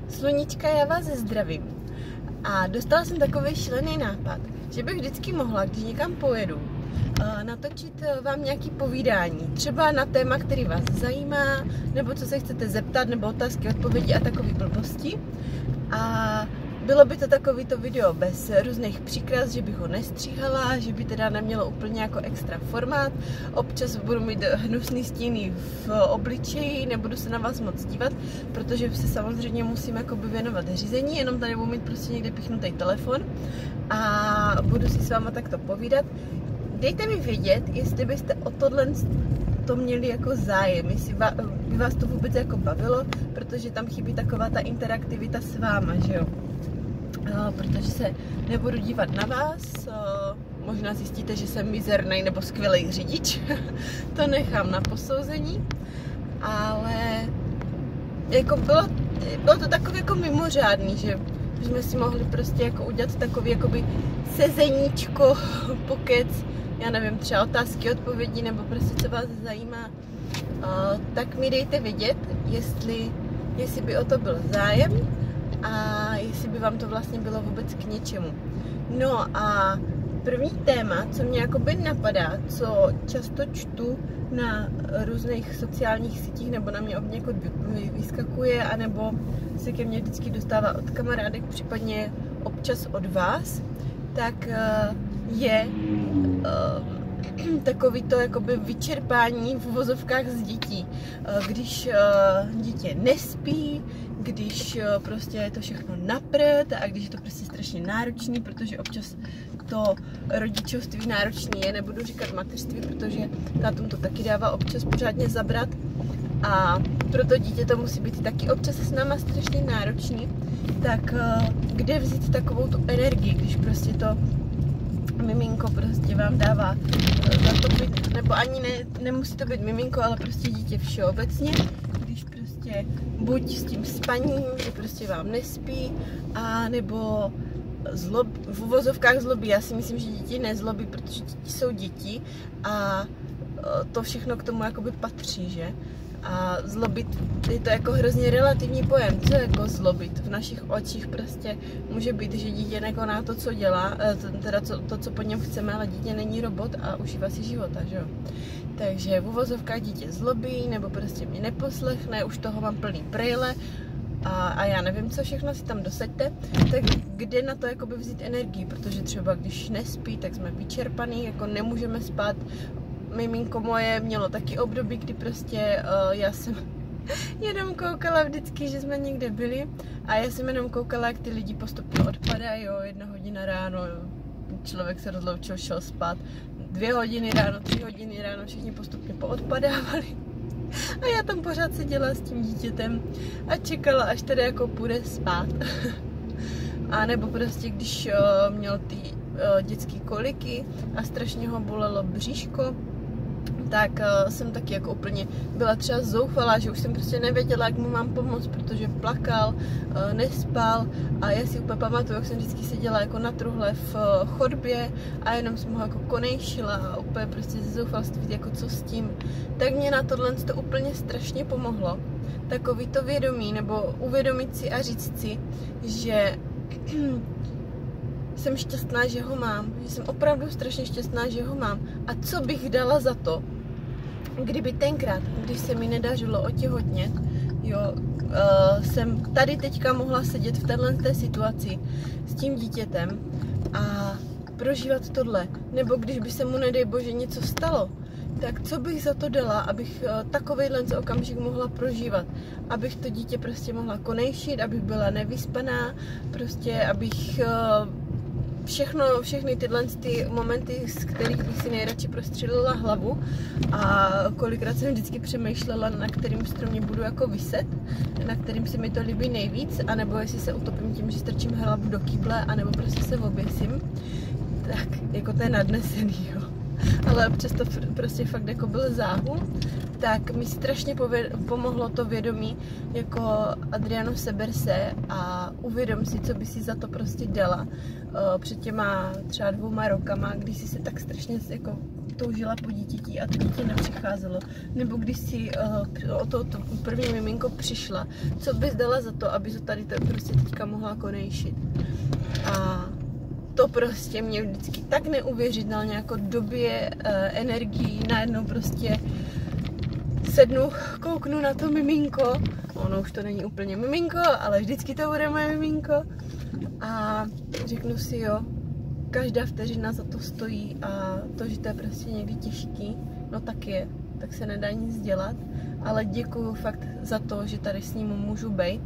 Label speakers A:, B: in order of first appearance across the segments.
A: Sluníčka, já vás zdravím. A dostala jsem takový šílený nápad, že bych vždycky mohla, když někam pojedu, natočit vám nějaký povídání. Třeba na téma, který vás zajímá, nebo co se chcete zeptat, nebo otázky, odpovědi a takové blbosti. A bylo by to takovýto video bez různých příkras, že bych ho nestříhala, že by teda nemělo úplně jako extra formát. Občas budu mít hnusný stíny v obličeji, nebudu se na vás moc dívat, protože se samozřejmě musím jakoby věnovat řízení, jenom tady budu mít prostě někde pichnutý telefon a budu si s váma takto povídat. Dejte mi vědět, jestli byste o tohle to měli jako zájem, jestli by vás to vůbec jako bavilo, protože tam chybí taková ta interaktivita s váma, že jo. Protože se nebudu dívat na vás, možná zjistíte, že jsem mizerný nebo skvělý řidič, to nechám na posouzení, ale jako bylo to takové jako mimořádný, že jsme si mohli prostě jako udělat takový jakoby sezeníčko, pokec, já nevím, třeba otázky, odpovědi, nebo prostě co vás zajímá, tak mi dejte vědět, jestli by o to byl zájem a jestli by vám to vlastně bylo vůbec k něčemu. No a první téma, co mě jakoby napadá, co často čtu na různých sociálních sítích, nebo na mě obněkud vyskakuje, anebo se ke mně vždycky dostává od kamarádek, případně občas od vás, tak je takový to jakoby vyčerpání v uvozovkách z dětí. Když dítě nespí, když prostě je to všechno na prd a když je to prostě strašně náročný, protože občas to rodičovství náročný je, nebudu říkat mateřství, protože tátum to taky dává občas pořádně zabrat a proto dítě to musí být taky občas s náma strašně náročný, tak kde vzít takovou tu energii, když prostě to miminko prostě vám dává zatopit, nebo ani nemusí to být miminko, ale prostě dítě všeobecně, když prostě buď s tím spaním, že prostě vám nespí, a nebo v uvozovkách zlobí. Já si myslím, že děti nezlobí, protože děti jsou děti a to všechno k tomu jakoby patří, že? A zlobit je to jako hrozně relativní pojem. Co je jako zlobit? V našich očích prostě může být, že dítě nekoná to, co dělá, teda to, co po něm chceme, ale dítě není robot a užívá si života, že jo? Takže v uvozovkách dítě zlobí, nebo prostě mě neposlechne, už toho mám plný brejle a já nevím, co všechno si tam dosaďte, tak kde na to jakoby vzít energii, protože třeba když nespí, tak jsme vyčerpaný, jako nemůžeme spát. Miminko moje mělo taky období, kdy prostě já jsem jenom koukala vždycky, že jsme někde byli a já jsem jenom koukala, jak ty lidi postupně odpadají, 1 hodina ráno, člověk se rozloučil, šel spát, 2 hodiny ráno, 3 hodiny ráno, všichni postupně poodpadávali a já tam pořád seděla s tím dítětem a čekala, až tady jako půjde spát. A nebo prostě, když měl ty dětský koliky a strašně ho bolelo bříško, tak jsem taky jako úplně byla třeba zoufalá, že už jsem prostě nevěděla, jak mu mám pomoct, protože plakal, nespal a já si úplně pamatuju, jak jsem vždycky seděla jako na truhle v chodbě a jenom jsem ho jako konejšila a úplně prostě ze zoufalství, jako co s tím. Tak mě na tohle to úplně strašně pomohlo. Takový to vědomí, nebo uvědomit si a říct si, že jsem šťastná, že ho mám, že jsem opravdu strašně šťastná, že ho mám. A co bych dala za to, kdyby tenkrát, když se mi nedařilo otěhotnět, jsem tady teďka mohla sedět v této situaci s tím dítětem a prožívat tohle. Nebo když by se mu, nedej bože, něco stalo, tak co bych za to dala, abych takovejhle okamžik mohla prožívat. Abych to dítě prostě mohla konejšit, abych byla nevyspaná, prostě abych všechny tyhle ty momenty, z kterých bych si nejradši prostřelila hlavu a kolikrát jsem vždycky přemýšlela, na kterým stromě budu jako viset, na kterým se mi to líbí nejvíc, anebo jestli se utopím tím, že strčím hlavu do kýble, anebo prostě se oběsím, tak jako to je nadnesený, jo. Ale občas to prostě fakt jako byl záhul, tak mi strašně pomohlo to vědomí, jako Adriano, seber se a uvědom si, co by si za to prostě dala. Před těma třeba 2 rokama, když si se tak strašně jako toužila po dítěti a to dítě nepřicházelo, nebo když si o to první miminko přišla, co bys dala za to, aby to tady prostě teďka mohla konejšit. A to prostě mě vždycky tak neuvěřitelně jako době energii, najednou prostě sednu, kouknu na to miminko, ono už to není úplně miminko, ale vždycky to bude moje miminko a řeknu si jo, každá vteřina za to stojí a to, že to je prostě někdy těžký, no tak je, tak se nedá nic dělat, ale děkuju fakt za to, že tady s ním můžu být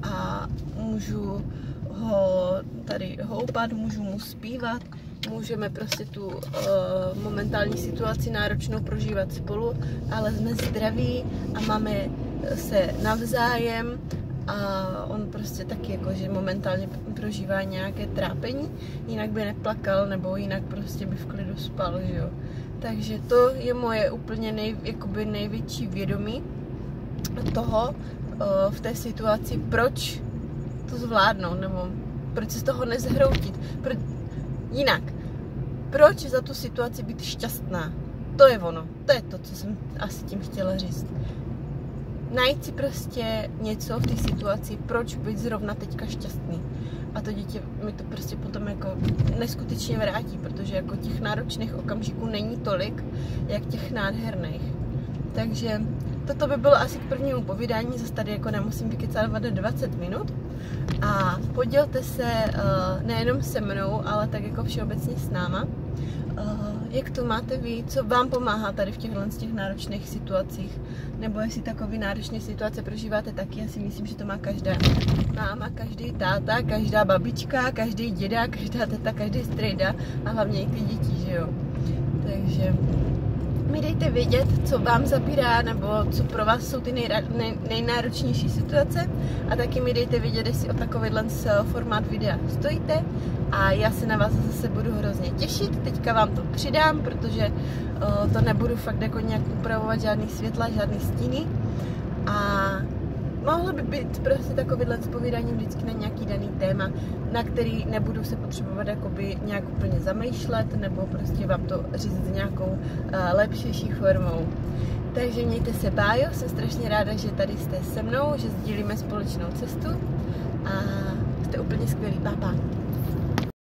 A: a můžu ho tady houpat, můžu mu zpívat, můžeme prostě tu momentální situaci náročnou prožívat spolu, ale jsme zdraví a máme se navzájem a on prostě taky jako, že momentálně prožívá nějaké trápení, jinak by neplakal nebo jinak prostě by v klidu spal, že jo. Takže to je moje úplně největší vědomí toho v té situaci, proč to zvládnout, nebo proč se z toho nezhroutit. Jinak, proč za tu situaci být šťastná? To je ono, to je to, co jsem asi tím chtěla říct. Najít si prostě něco v té situaci, proč být zrovna teďka šťastný. A to dítě mi to prostě potom jako neskutečně vrátí, protože jako těch náročných okamžiků není tolik, jak těch nádherných. Takže toto by bylo asi k prvnímu povídání, zase tady jako nemusím vykecávat 20 minut. A podělte se nejenom se mnou, ale tak jako všeobecně s náma, jak to máte vy, co vám pomáhá tady v těchto náročných situacích, nebo jestli takové náročné situace prožíváte taky, já si myslím, že to má každá máma, každý táta, každá babička, každý děda, každá teta, každý strejda a hlavně i ty děti, že jo. Takže mi dejte vědět, co vám zabírá, nebo co pro vás jsou ty nejnáročnější situace a taky mi dejte vědět, jestli o takovýhle formát videa stojíte a já se na vás zase budu hrozně těšit. Teďka vám to přidám, protože to nebudu fakt jako nějak upravovat žádný světla, žádný stíny a mohlo by být prostě takovýhle zpovídání vždycky na nějaký daný téma, na který nebudu se potřebovat jakoby nějak úplně zamýšlet nebo prostě vám to říct nějakou lepšější formou. Takže mějte se bájo, jsem strašně ráda, že tady jste se mnou, že sdílíme společnou cestu a jste úplně skvělý, pápa.